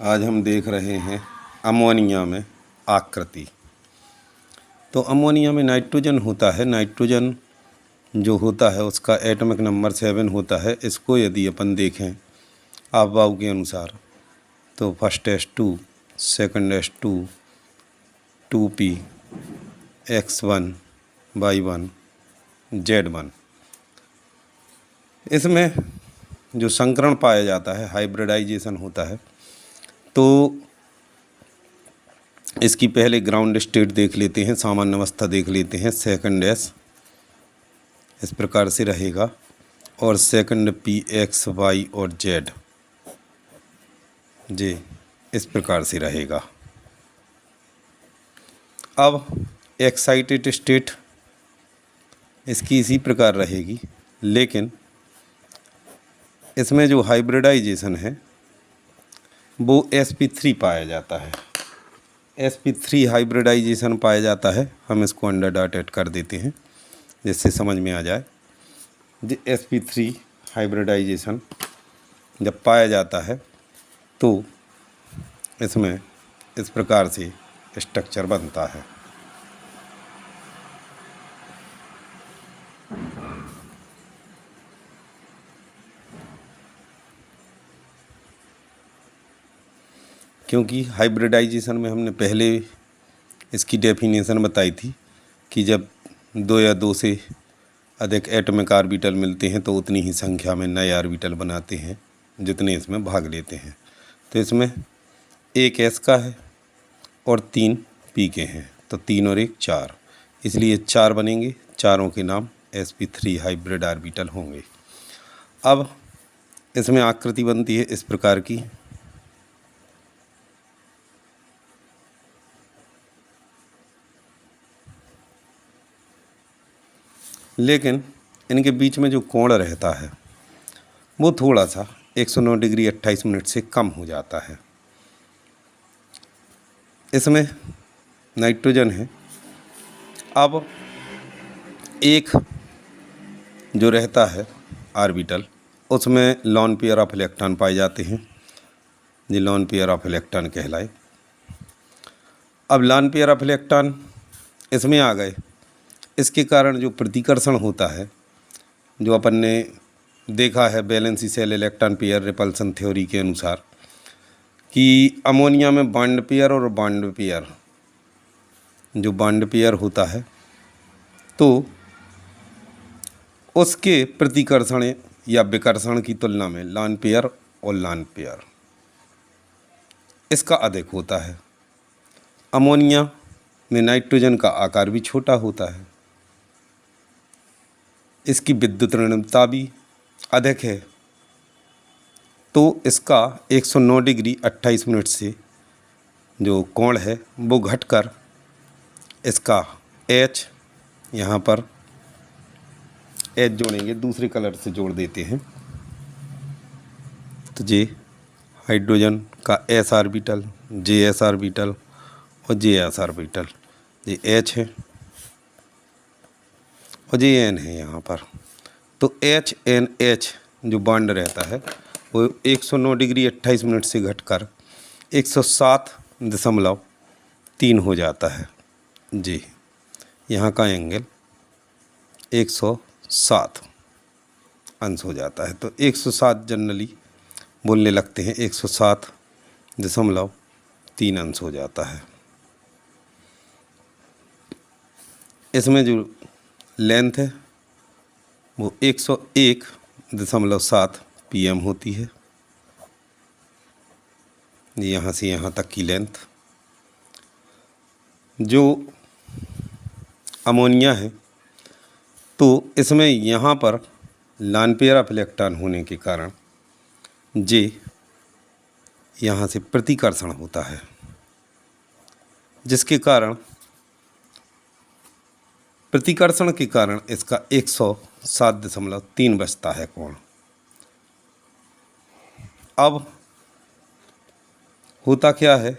आज हम देख रहे हैं अमोनिया में आकृति। तो अमोनिया में नाइट्रोजन होता है। नाइट्रोजन जो होता है उसका एटॉमिक नंबर 7 होता है। इसको यदि अपन देखें अफवाह के अनुसार तो first S2, second S2, 2p, X1, Y1, Z1। इसमें जो संकरण पाया जाता है, हाइब्रिडाइजेशन होता है, तो इसकी पहले ग्राउंड स्टेट देख लेते हैं, सामान्य अवस्था देख लेते हैं। सेकंड S इस प्रकार से रहेगा और सेकंड P, X, Y और Z जी इस प्रकार से रहेगा। अब एक्साइटेड स्टेट इसकी इसी प्रकार रहेगी, लेकिन इसमें जो हाइब्रिडाइजेशन है वो sp3 पाया जाता है। sp3 हाइब्रिडाइजेशन पाया जाता है। हम इसको अंडर डॉटेड कर देते हैं जिससे समझ में आ जाए। sp3 हाइब्रिडाइजेशन जब पाया जाता है तो इसमें इस प्रकार से स्ट्रक्चर बनता है। क्योंकि हाइब्रिडाइजेशन में हमने पहले इसकी डेफिनेशन बताई थी कि जब 2 या 2 से अधिक एटॉमिक ऑर्बिटल मिलते हैं तो उतनी ही संख्या में नए ऑर्बिटल बनाते हैं जितने इसमें भाग लेते हैं। तो इसमें 1 S का है और 3 P के हैं, तो 3 और 1 4, इसलिए 4 बनेंगे। चारों के नाम sp3 हाइब्रिड ऑर्बिटल होंगे। अब इसमें आकृति बनती है इस प्रकार की। लेकिन इनके बीच में जो कोण रहता है वो थोड़ा सा 109 डिग्री 28 मिनट से कम हो जाता है। इसमें नाइट्रोजन है। अब एक जो रहता है ऑर्बिटल उसमें लॉन पेयर ऑफ इलेक्ट्रॉन पाए जाते हैं, जी लॉन पेयर ऑफ इलेक्ट्रॉन कहलाए। अब लॉन पेयर ऑफ इलेक्ट्रॉन इसमें आ गए, इसके कारण जो प्रतिकर्षण होता है, जो अपन ने देखा है valency cell electron pair repulsion theory के अनुसार कि अमोनिया में बॉन्ड पेयर और बॉन्ड पेयर, जो बॉन्ड पेयर होता है तो उसके प्रतिकर्षण या विकर्षण की तुलना में लॉन पेयर और लॉन पेयर इसका अधिक होता है। अमोनिया में नाइट्रोजन का आकार भी छोटा होता है, इसकी विद्युत ऋणात्मकता भी अधिक है, तो इसका 109 डिग्री 28 मिनट से जो कोण है वो घटकर इसका H, यहाँ पर H जोड़ेंगे, दूसरे कलर से जोड़ देते हैं, तो जे हाइड्रोजन का S ऑर्बिटल, JS ऑर्बिटल और JS ऑर्बिटल, ये H है और JN है यहाँ पर। तो HNH जो बॉन्ड रहता है वो 109 डिग्री 28 मिनट से घटकर 107.3 हो जाता है। जी यहाँ का एंगल 107 अंश हो जाता है। तो 107 जनरली बोलने लगते हैं, 107.3 अंश हो जाता है। इसमें जो लेंथ है वो 101.7 pm होती है। यहाँ से यहाँ तक की लेंथ जो अमोनिया है, तो इसमें यहाँ पर लॉन पेयर ऑफ इलेक्ट्रॉन होने के कारण जे यहाँ से प्रतिकर्षण होता है, जिसके कारण प्रतिकर्षण के कारण इसका 107.3 बचता है कोण। अब होता क्या है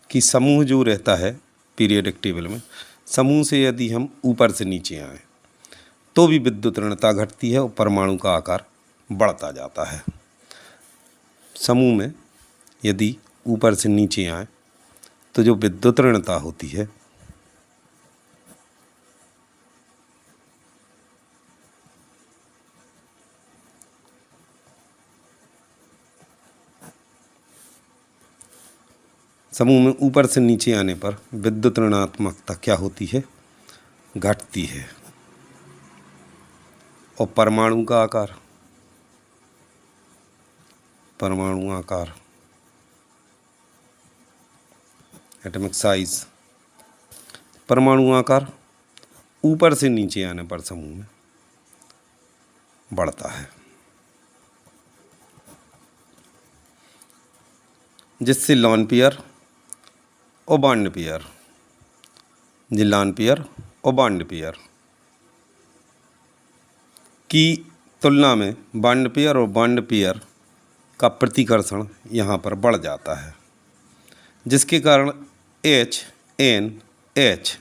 कि समूह जो रहता है पीरियोडिक टेबल में, समूह से यदि हम ऊपर से नीचे आएँ तो भी विद्युत ऋणता घटती है और परमाणु का आकार बढ़ता जाता है। समूह में यदि ऊपर से नीचे आए तो जो विद्युत ऋणता होती है समूह में ऊपर से नीचे आने पर विद्युत ऋणात्मकता क्या होती है, घटती है। और परमाणु का आकार, परमाणु आकार एटॉमिक साइज, परमाणु आकार ऊपर से नीचे आने पर समूह में बढ़ता है, जिससे लॉन पेयर और बॉन्ड पेयर, लॉन पेयर और बॉन्ड पेयर की तुलना में बॉन्ड पेयर और बॉन्ड पेयर का प्रतिकर्षण यहाँ पर बढ़ जाता है, जिसके कारण HNH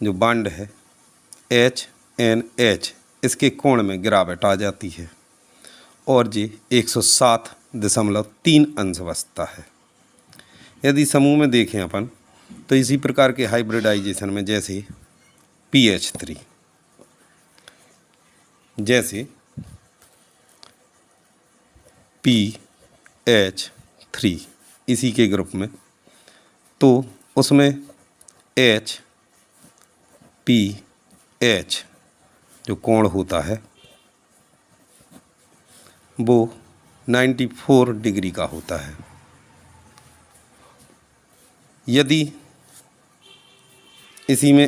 जो बॉन्ड है HNH इसके कोण में गिरावट आ जाती है और ये 107.3 अंश बचता है। यदि समूह में देखें अपन तो इसी प्रकार के हाइब्रिडाइजेशन में जैसे PH3, जैसे PH3 इसी के ग्रुप में, तो उसमें HPH जो कोण होता है वो 94 डिग्री का होता है। यदि इसी में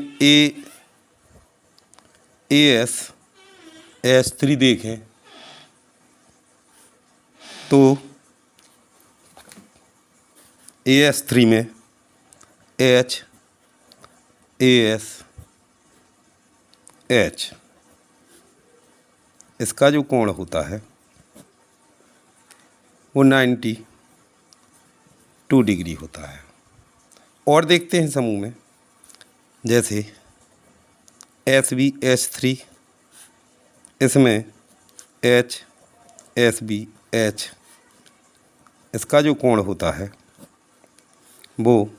AS3 देखें तो AS3 में HASH इसका जो कोण होता है वो 92 डिग्री होता है। और देखते हैं समूह में जैसे SBH3, इसमें HSBH इसका जो कोण होता है वो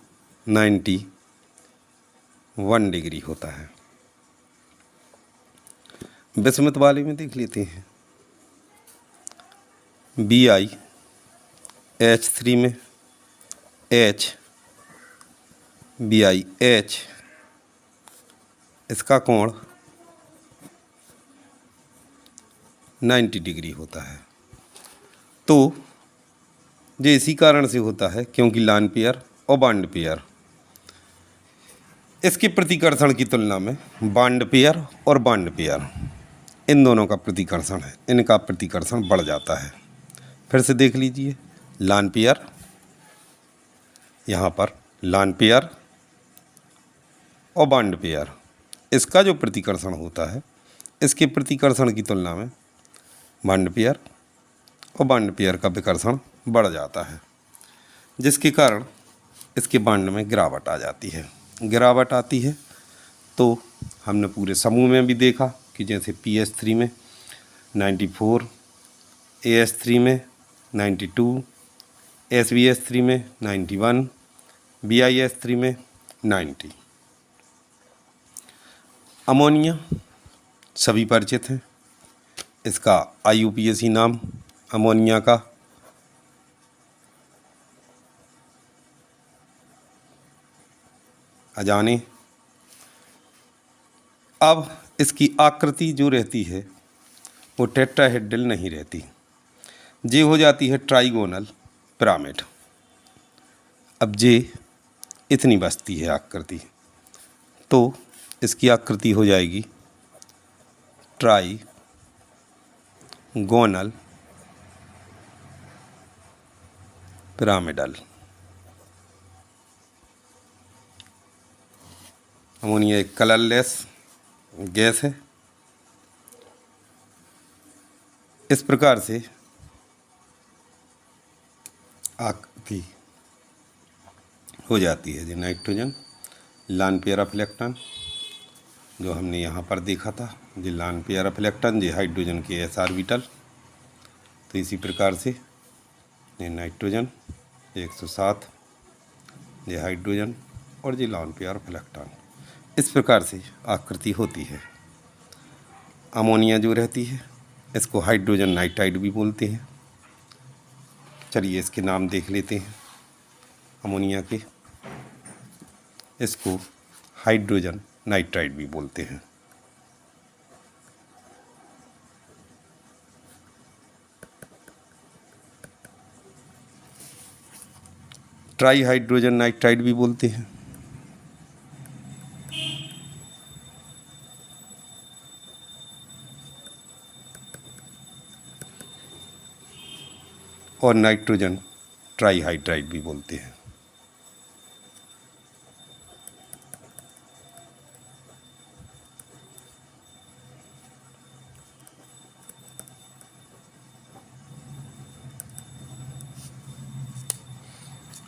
91 डिग्री होता है। विषमित वाले में देख लेते हैं BiH3 में HBiH इसका कोण 90 डिग्री होता है। तो ये इसी कारण से होता है क्योंकि लॉन पेयर और बॉन्ड पेयर, इसके प्रतिकर्षण की तुलना में बॉन्ड पेयर और बॉन्ड पेयर इन दोनों का प्रतिकर्षण है, इनका प्रतिकर्षण बढ़ जाता है। फिर से देख लीजिए लॉन पेयर, यहाँ पर लॉन पेयर और बॉन्ड पेयर, इसका जो प्रतिकर्षण होता है इसके प्रतिकर्षण की तुलना में बॉन्ड पेयर और बॉन्ड पेयर का विकर्षण बढ़ जाता है, जिसके कारण इसके बॉन्ड में गिरावट आ जाती है। गिरावट आती है तो हमने पूरे समूह में भी देखा कि जैसे PH3 में 94, AS3 में 92, SBH3 में 91, BiH3 में 90। अमोनिया सभी परिचित हैं, इसका IUPAC नाम अमोनिया का अजाने। अब इसकी आकृति जो रहती है वो टेट्राहेड्रल नहीं रहती, ये हो जाती है ट्राइगोनल पिरामिड। अब ये इतनी बचती है आकृति, तो इसकी आकृति हो जाएगी ट्राइगोनल पिरामिडल। अमोनिया एक कलरलेस गैस है। इस प्रकार से आकृति हो जाती है। जो nitrogen lone pair of electron जो हमने यहाँ पर देखा था, जो लॉन पेयर ऑफ इलेक्ट्रॉन, जो हाइड्रोजन के s ऑर्बिटल। तो इसी प्रकार से ये नाइट्रोजन, 107, ये हाइड्रोजन और ये लॉन पेयर ऑफ इलेक्ट्रॉन। इस प्रकार से आकृति होती है। अमोनिया जो रहती है इसको हाइड्रोजन नाइट्राइड भी बोलते हैं। चलिए इसके नाम देख लेते हैं अमोनिया के। इसको हाइड्रोजन नाइट्राइड भी बोलते हैं। ट्राई हाइड्रोजन नाइट्राइड भी बोलते हैं। और नाइट्रोजन ट्राईहाइड्राइड भी बोलते हैं।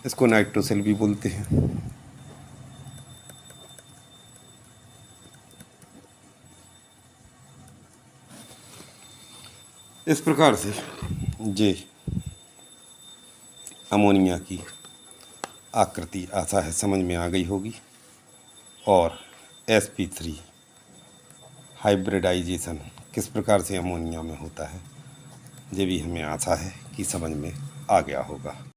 इसको नाइट्रोसेल भी बोलते हैं। इस प्रकार से ये अमोनिया की आकृति आशा है समझ में आ गई होगी। और sp3 हाइब्रिडाइजेशन किस प्रकार से अमोनिया में होता है ये भी हमें आशा है कि समझ में आ गया होगा।